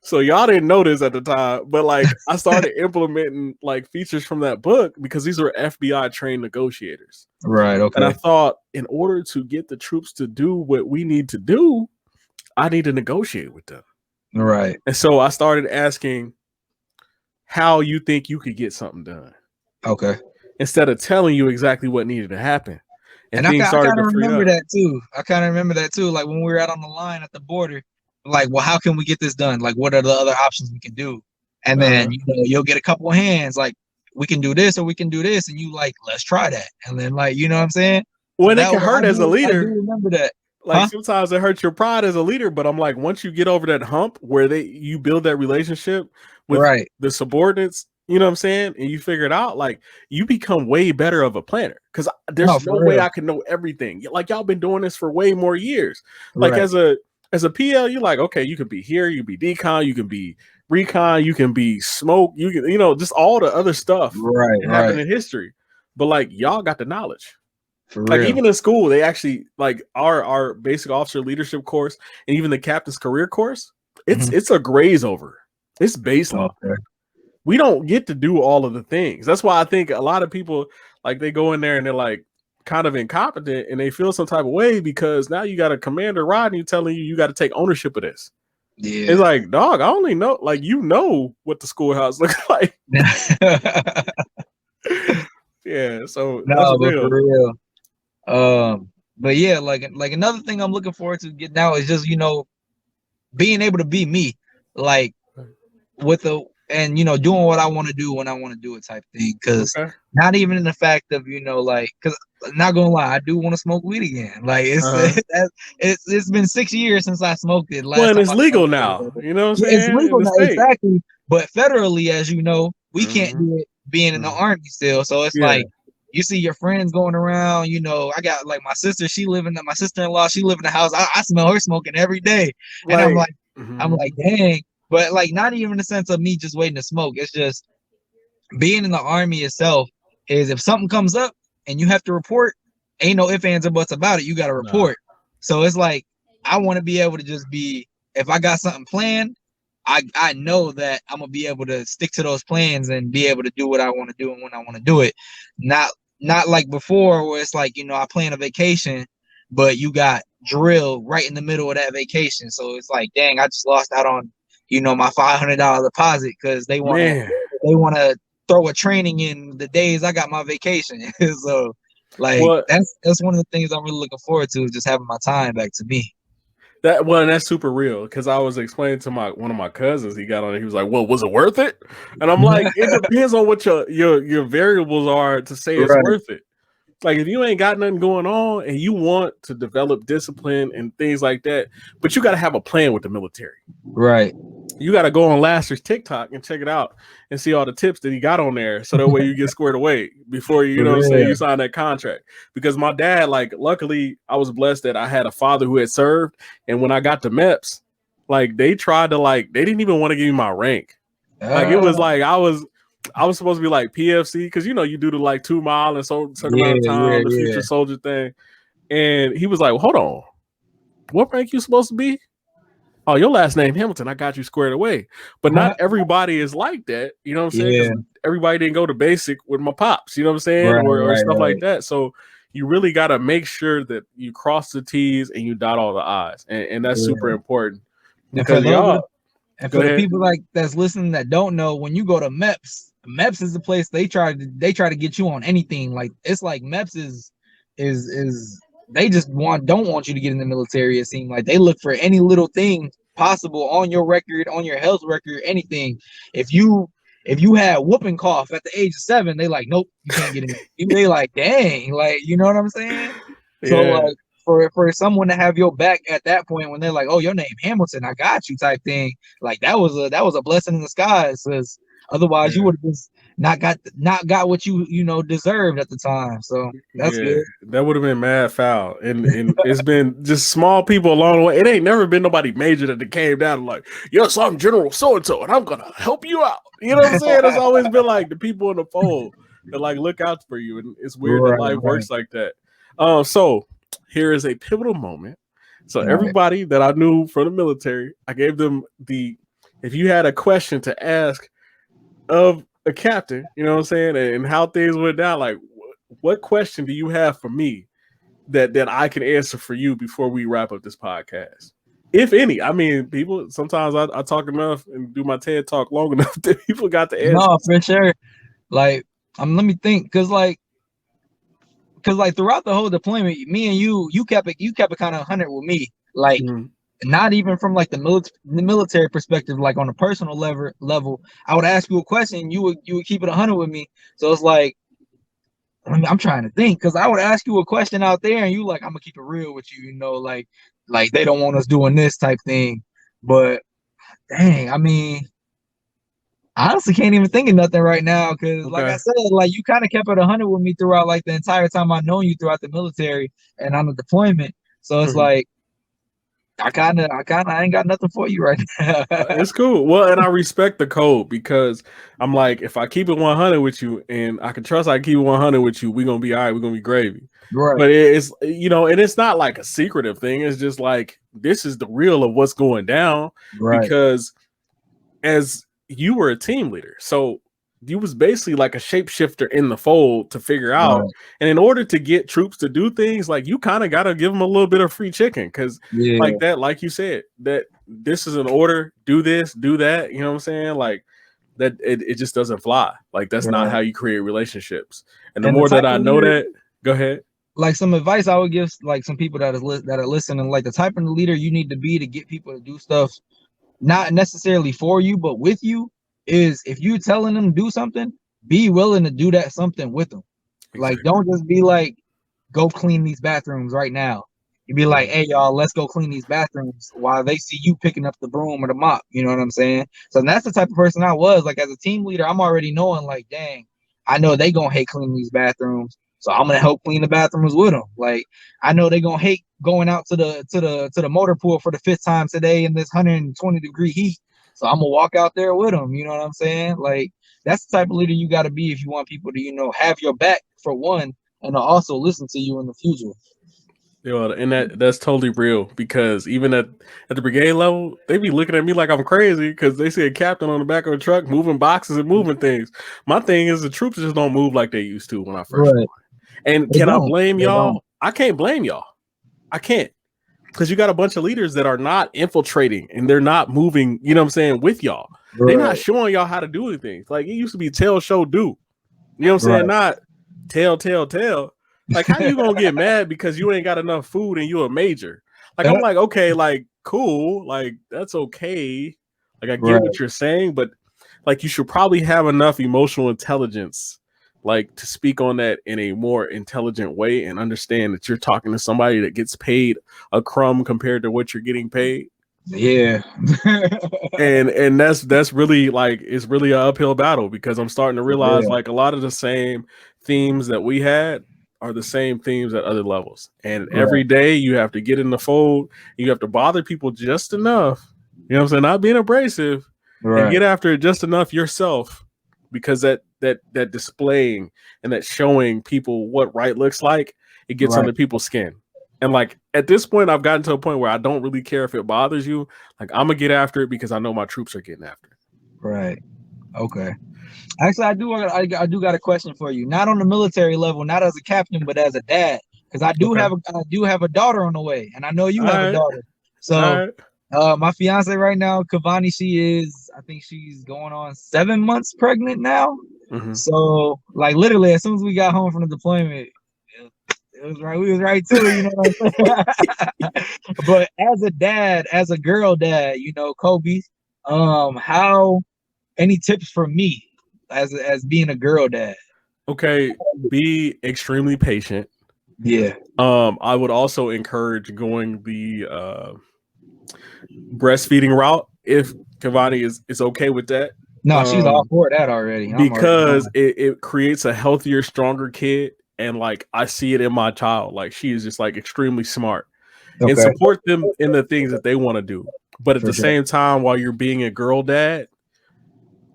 So y'all didn't know this at the time, but like I started implementing like features from that book because these were FBI trained negotiators. Right. Okay. And I thought in order to get the troops to do what we need to do, I need to negotiate with them. Right. And so I started asking how you think you could get something done. Okay. Instead of telling you exactly what needed to happen. And I kind of remember that too. I kind of remember that too. Like when we were out on the line at the border, like, well, how can we get this done? Like, what are the other options we can do? And then you'll get a couple of hands, like, we can do this or we can do this, and you like, let's try that. And then like, you know what I'm saying? When it can hurt as a leader. I do remember that. Like sometimes it hurts your pride as a leader, but I'm like, once you get over that hump where you build that relationship with the subordinates, you know what I'm saying? And you figure it out, like you become way better of a planner because there's no way I can know everything. Like y'all been doing this for way more years. Like as a PL, you're like, okay, you can be here, you can be decon, you can be recon, you can be smoke, you can, just all the other stuff that happened in history. But like y'all got the knowledge. Like even in school, they actually like our basic officer leadership course and even the captain's career course, it's a graze over. It's baseline. We don't get to do all of the things. That's why I think a lot of people like they go in there and they're like kind of incompetent and they feel some type of way because now you got a commander riding you telling you got to take ownership of this. Yeah. It's like, dog, I only know like what the schoolhouse looks like. Yeah, so that's real. For real. But yeah, like another thing I'm looking forward to getting out is just being able to be me, like with and doing what I want to do when I want to do it type thing. Because not even in the fact of like, because not gonna lie, I do want to smoke weed again. Like it's been 6 years since I smoked it. Well, and it's legal now. You know what I'm saying? It's legal now, exactly. But federally, as you know, we can't do it being in the Army still. So it's like you see your friends going around. I got like my sister. My sister-in-law. She live in the house. I smell her smoking every day, and I'm like, dang. But like, not even in the sense of me just waiting to smoke. It's just being in the Army itself is if something comes up and you have to report, ain't no ifs, ands, or buts about it. You got to report. So it's like, I want to be able to just be, if I got something planned, I know that I'm going to be able to stick to those plans and be able to do what I want to do and when I want to do it. Not like before where it's like, I plan a vacation, but you got drill right in the middle of that vacation. So it's like, dang, I just lost out on my $500 deposit because they want to throw a training in the days I got my vacation. So like that's one of the things I'm really looking forward to, is just having my time back to me. That's super real because I was explaining to one of my cousins. He got on it. He was like, "Well, was it worth it?" And I'm like, "It depends on what your variables are to say it's worth it. Like if you ain't got nothing going on and you want to develop discipline and things like that, but you got to have a plan with the military, right? You got to go on Laster's TikTok and check it out and see all the tips that he got on there, so that way you get squared away before you sign that contract. Because my dad, like, luckily, I was blessed that I had a father who had served, and when I got to MEPS, like they tried to they didn't even want to give me my rank. Like it was like I was supposed to be like PFC because you do the 2 mile and so certain amount of time, the future soldier thing, and he was like, well, "Hold on, what rank you supposed to be? Oh, your last name Hamilton. I got you squared away." But not everybody is like that. You know what I'm saying? Yeah. Everybody didn't go to basic with my pops. You know what I'm saying? Or stuff like that. So you really got to make sure that you cross the T's and you dot all the I's, and that's super important. Because for the people like that's listening that don't know, when you go to MEPS is the place they try to get you on anything. Like it's like MEPS is they just don't want you to get in the military. It seems like they look for any little thing possible on your record, on your health record, anything. If you had whooping cough at the age of 7, they like, nope, you can't get in. They like, dang, like, you know what I'm saying? So like for someone to have your back at that point when they're like, oh, your name Hamilton, I got you type thing, like that was a blessing in disguise, because otherwise you would have just not got what you know deserved at the time. So that's Yeah, good. that would have been mad foul. And it's been just small people along the way. It ain't never been nobody major that came down and like, yes, I'm General so-and-so and I'm gonna help you out. You know what I'm saying? It's always been like the people in the fold that like look out for you. And it's weird that life works like that. So here is a pivotal moment. So everybody that I knew from the military, I gave them if you had a question to ask of a captain, you know what I'm saying, and how things went down, like what question do you have for me that I can answer for you before we wrap up this podcast? If any. I mean, people sometimes I talk enough and do my TED talk long enough that people got to answer. No, for sure. Like, let me think, because throughout the whole deployment, me and you kept it kind of 100 with me, like not even from like the military perspective, like on a personal level. I would ask you a question, you would keep it 100 with me. So it's like, I'm trying to think, because I would ask you a question out there and you like, I'm gonna keep it real with you, you know, like they don't want us doing this type thing. But dang, I mean, I honestly can't even think of nothing right now, because like I said, like you kind of kept it 100 with me throughout like the entire time I've known you throughout the military and on the deployment. So it's like I ain't got nothing for you right now. It's cool. Well, and I respect the code, because I'm like, if I keep it 100 with you and I can trust I keep it 100 with you, we're gonna be all right, we're gonna be gravy. Right. But it's, you know, and it's not like a secretive thing. It's just like, this is the real of what's going down. Right. Because as you were a team leader, so you was basically like a shapeshifter in the fold to figure out. Right. And in order to get troops to do things, like you kind of got to give them a little bit of free chicken, because like that, like you said, that this is an order, do this, do that. You know what I'm saying? Like that, it just doesn't fly. Like that's not how you create relationships. And the more that I know that, go ahead. Like some advice I would give like some people that are listening, like the type of leader you need to be to get people to do stuff, not necessarily for you, but with you, is if you telling them to do something, be willing to do that something with them. Exactly. Like, don't just be like, go clean these bathrooms right now. You be like, hey, y'all, let's go clean these bathrooms while they see you picking up the broom or the mop. You know what I'm saying? So that's the type of person I was. Like, as a team leader, I'm already knowing, like, dang, I know they gonna hate cleaning these bathrooms, so I'm gonna help clean the bathrooms with them. Like, I know they gonna hate going out to the motor pool for the 5th time today in this 120-degree heat, so I'm gonna walk out there with them. You know what I'm saying? Like, that's the type of leader you got to be if you want people to, you know, have your back for one, and also listen to you in the future. Yeah, and that's totally real, because even at the brigade level, they be looking at me like I'm crazy because they see a captain on the back of a truck moving boxes and moving things. My thing is the troops just don't move like they used to when I first joined. And can I blame y'all? I can't blame y'all. I can't, because you got a bunch of leaders that are not infiltrating and they're not moving, you know what I'm saying, with y'all. Right. They're not showing y'all how to do anything. Like, it used to be tell, show, do. You know what I'm saying? Not tell. Like, how you gonna get mad because you ain't got enough food and you're a major? Like, I'm like, okay, like, cool, like, that's okay. Like, I get what you're saying, but like, you should probably have enough emotional intelligence, like, to speak on that in a more intelligent way and understand that you're talking to somebody that gets paid a crumb compared to what you're getting paid. Yeah. and that's really, like, it's really an uphill battle, because I'm starting to realize like a lot of the same themes that we had are the same themes at other levels. And every day you have to get in the fold, you have to bother people just enough, you know what I'm saying, not being abrasive, and get after it just enough yourself, because that displaying and that showing people what right looks like, it gets under people's skin. And like, at this point, I've gotten to a point where I don't really care if it bothers you. Like, I'm gonna get after it because I know my troops are getting after it. Right. Okay. Actually, I do got a question for you. Not on the military level, not as a captain, but as a dad, because I do have a daughter on the way, and I know you have a daughter. So, my fiance right now, Kavani, I think she's going on 7 months pregnant now. So, like, literally, as soon as we got home from the deployment, it was right. We was right too, you know what I'm saying? But as a dad, as a girl dad, you know, Kobe, how, any tips for me as being a girl dad? Okay, be extremely patient. Yeah. I would also encourage going the breastfeeding route if Kavani is okay with that. No, she's all for that already. Because it creates a healthier, stronger kid. And like I see it in my child. Like she is just like extremely smart. And support them in the things that they want to do. But at the same time, while you're being a girl dad,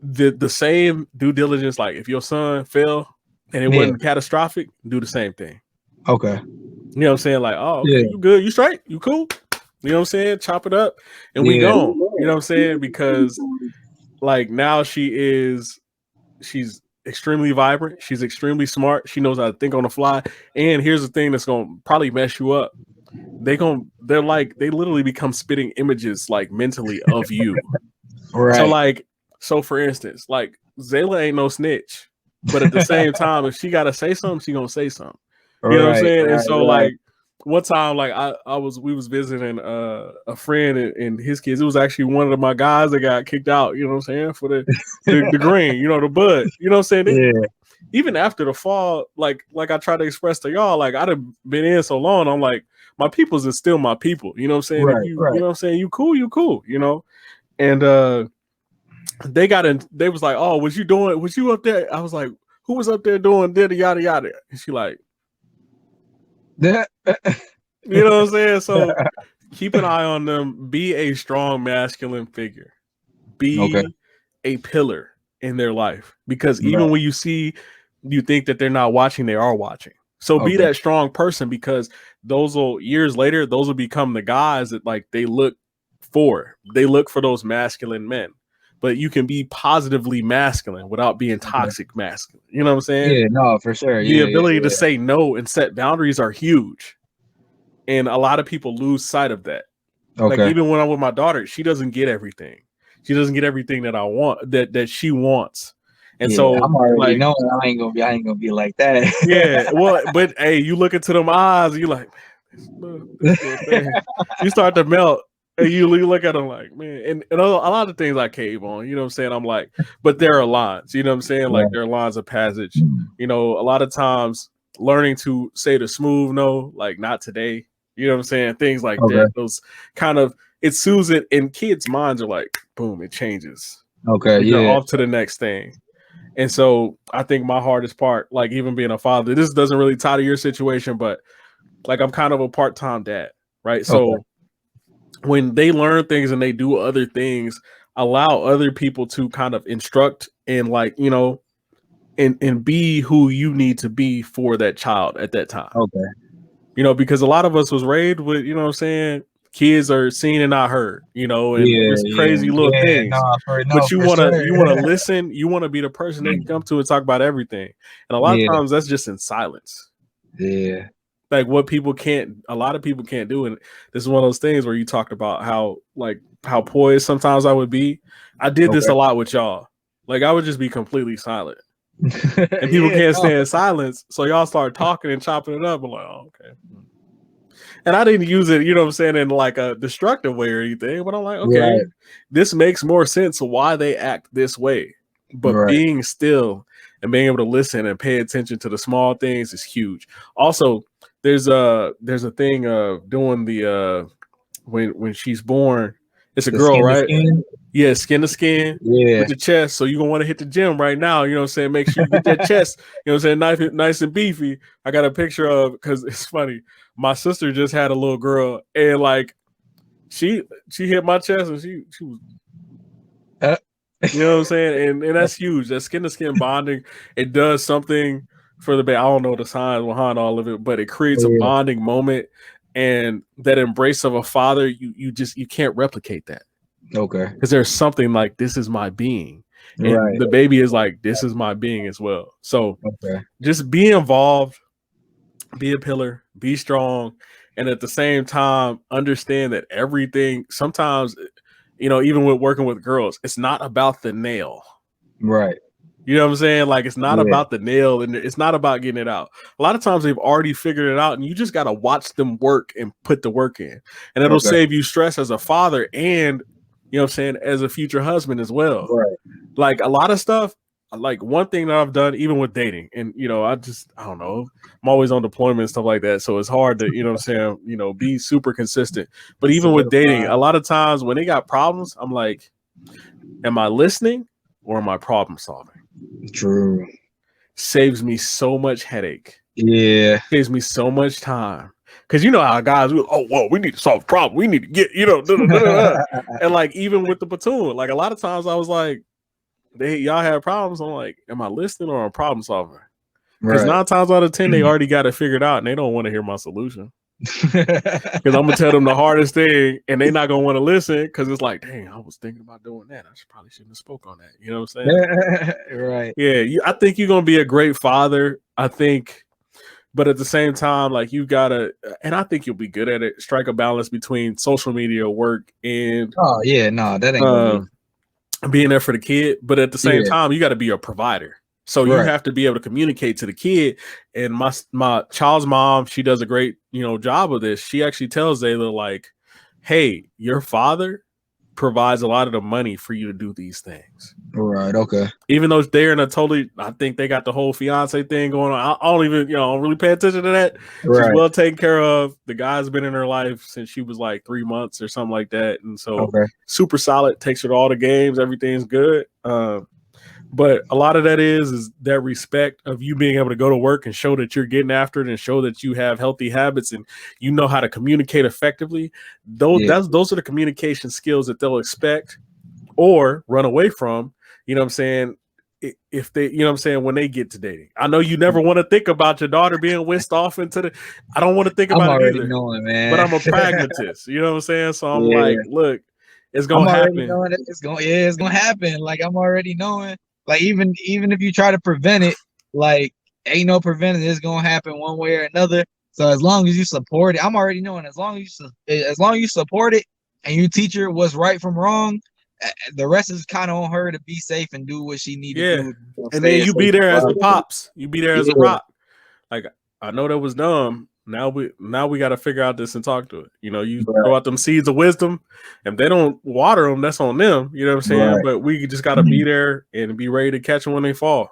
the same due diligence, like if your son fell and it wasn't catastrophic, do the same thing. Okay. You know what I'm saying? Like, oh, okay, you good, you straight, you cool. You know what I'm saying? Chop it up and we go. You know what I'm saying? Because like now she's extremely vibrant, she's extremely smart, she knows how to think on the fly. And here's the thing that's gonna probably mess you up. They literally become spitting images like mentally of you. Right. So for instance, like Zayla ain't no snitch, but at the same time, if she gotta say something, she gonna say something. You know what I'm saying? And so like one time, like we was visiting a friend and his kids. It was actually one of my guys that got kicked out, you know what I'm saying, for the green, you know, the bud. You know what I'm saying? Even after the fall, like I try to express to y'all, like I'd have been in so long, I'm like, my peoples is still my people. You know what I'm saying? If you know what I'm saying, you cool, you know? And they got in, they was like, oh, was you up there? I was like, who was up there doing yada yada yada? And she like, you know what I'm saying? So keep an eye on them, be a strong masculine figure, be a pillar in their life, because even when you think that they're not watching, they are watching. So be that strong person, because those will years later, those will become the guys that like they look for those masculine men. But you can be positively masculine without being toxic masculine. You know what I'm saying? Yeah, no, for sure. The ability to say no and set boundaries are huge. And a lot of people lose sight of that. Like even when I'm with my daughter, she doesn't get everything. She doesn't get everything that I want, that she wants. And so I'm already knowing I ain't gonna be like that. Yeah, well, but hey, you look into them eyes, and you're like, man, this little thing. You start to melt. And you look at them like, man, and a lot of things I cave on, you know what I'm saying? I'm like, but there are lines, you know what I'm saying? Like there are lines of passage. You know, a lot of times learning to say the smooth no, like not today, you know what I'm saying? Things like that. Those kind of, it soothes it, and kids' minds are like, boom, it changes. They're off to the next thing. And so I think my hardest part, like even being a father, this doesn't really tie to your situation, but like I'm kind of a part-time dad, right? So when they learn things and they do other things, allow other people to kind of instruct and like, you know, and be who you need to be for that child at that time. You know, because a lot of us was raised with, you know what I'm saying, kids are seen and not heard, you know, and just crazy little things. But you want to listen, you want to be the person they can come to and talk about everything. And a lot of times that's just in silence. Like what a lot of people can't do. And this is one of those things where you talked about how poised sometimes I would be. I did this a lot with y'all. Like I would just be completely silent. And people can't stand silence. So y'all start talking and chopping it up. I'm like, oh, okay. And I didn't use it, you know what I'm saying, in like a destructive way or anything. But I'm like, okay, this makes more sense why they act this way. But being still and being able to listen and pay attention to the small things is huge. Also, there's a thing of doing the when she's born, it's a girl, right? Yeah, skin to skin with the chest. So you're gonna want to hit the gym right now, you know what I'm saying? Make sure you get that chest, you know what I'm saying, nice and beefy. I got a picture of, because it's funny, my sister just had a little girl, and like she hit my chest and she was you know what I'm saying? And that's huge. That skin to skin bonding, it does something for the baby. I don't know the science behind all of it, but it creates a bonding moment, and that embrace of a father, you can't replicate that. Because there's something like, this is my being. And the baby is like, this is my being as well. So just be involved, be a pillar, be strong, and at the same time understand that everything, sometimes, you know, even with working with girls, it's not about the nail. You know what I'm saying? Like, it's not about the nail, and it's not about getting it out. A lot of times they've already figured it out, and you just got to watch them work and put the work in. And it'll save you stress as a father and, you know what I'm saying, as a future husband as well. Like a lot of stuff, like one thing that I've done, even with dating, and, you know, I don't know, I'm always on deployment and stuff like that. So it's hard to, you know what I'm saying, you know, be super consistent. But even with dating, a lot of times when they got problems, I'm like, am I listening? or am I problem solving? True. Saves me so much headache. Yeah. Saves me so much time. Because you know how guys, we need to solve a problem. We need to get, and like even with the platoon, like a lot of times I was like, y'all have problems. I'm like, am I listening or am I problem solving? Because 9 times out of 10, they already got it figured out and they don't want to hear my solution. Because I'm gonna tell them the hardest thing and they're not gonna want to listen because it's like, dang, I was thinking about doing that. Probably shouldn't have spoke on that. You know what I'm saying? Right. Yeah, I think you're gonna be a great father. I think. But at the same time, like you gotta, and I think you'll be good at it. Strike a balance between social media, work, and that ain't gonna being there for the kid. But at the same time, you got to be a provider. So you have to be able to communicate to the kid. And my child's mom, she does a great job of this. She actually tells Zayla like, "Hey, your father provides a lot of the money for you to do these things." Right. Okay. Even though they're in a totally, I think they got the whole fiance thing going on. I don't even, don't really pay attention to that. Right. She's well taken care of. The guy's been in her life since she was like 3 months or something like that. And so super solid, takes her to all the games. Everything's good. But a lot of that is that respect of you being able to go to work and show that you're getting after it and show that you have healthy habits and you know how to communicate effectively. Those are the communication skills that they'll expect or run away from. You know what I'm saying? If they, when they get to dating. I know you never want to think about your daughter being whisked off into the. I don't want to think about it either. Knowing, man. But I'm a pragmatist. You know what I'm saying? So I'm like, look, it's gonna happen. It's gonna happen. Like I'm already knowing. Like even if you try to prevent it, like ain't no preventing. It's gonna happen one way or another. So as long as you support it, I'm already knowing. As long as you support it and you teach her what's right from wrong. The rest is kind of on her to be safe and do what she need to do. And then you be there as the pops. You be there as a rock. Like, I know that was dumb. Now we got to figure out this and talk to it. You throw out them seeds of wisdom. If they don't water them, that's on them. You know what I'm saying? Right. But we just got to be there and be ready to catch them when they fall.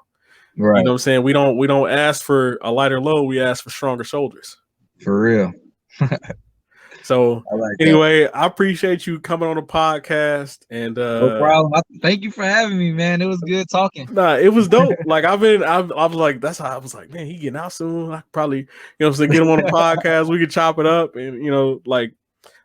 Right. You know what I'm saying? We don't ask for a lighter load. We ask for stronger shoulders. For real. So anyway, I appreciate you coming on the podcast and no problem. Thank you for having me, man. It was good talking. Nah, it was dope. Like I was like, that's how I was like, man, he getting out soon. I could probably, get him on the podcast. We could chop it up. And like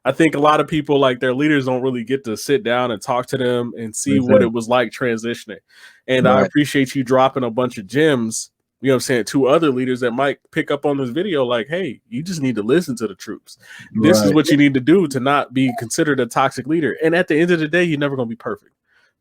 I think a lot of people, like their leaders don't really get to sit down and talk to them and see what it was like transitioning. And I appreciate you dropping a bunch of gems. You know what I'm saying, to other leaders that might pick up on this video, like, hey, you just need to listen to the troops. This is what you need to do to not be considered a toxic leader. And at the end of the day, you're never going to be perfect.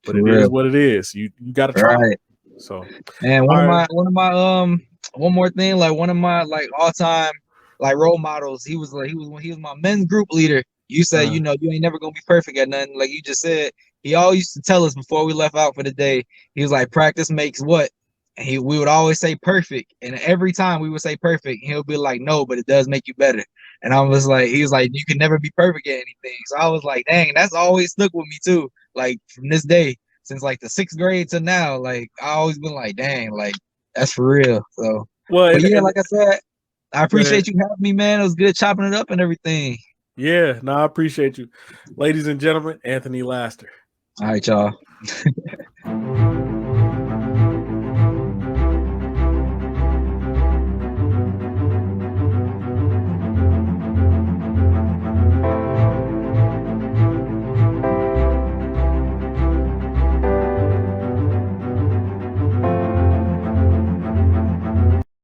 But it is what it is. You got to try. Right. So, and one of my one more thing, like one of my like all-time like role models, he was my men's group leader. You said, you ain't never going to be perfect at nothing. Like you just said, he always used to tell us before we left out for the day, he was like, practice makes what? We would always say perfect, and every time we would say perfect, he'll be like, no, but it does make you better. And I was like, he was like, you can never be perfect at anything. So I was like, dang, that's always stuck with me too. Like from this day, since like the 6th grade to now, like I always been like, dang, like that's for real. So like I said, I appreciate you having me, man. It was good chopping it up and everything. Yeah, no, I appreciate you. Ladies and gentlemen, Anthony Laster. All right, y'all.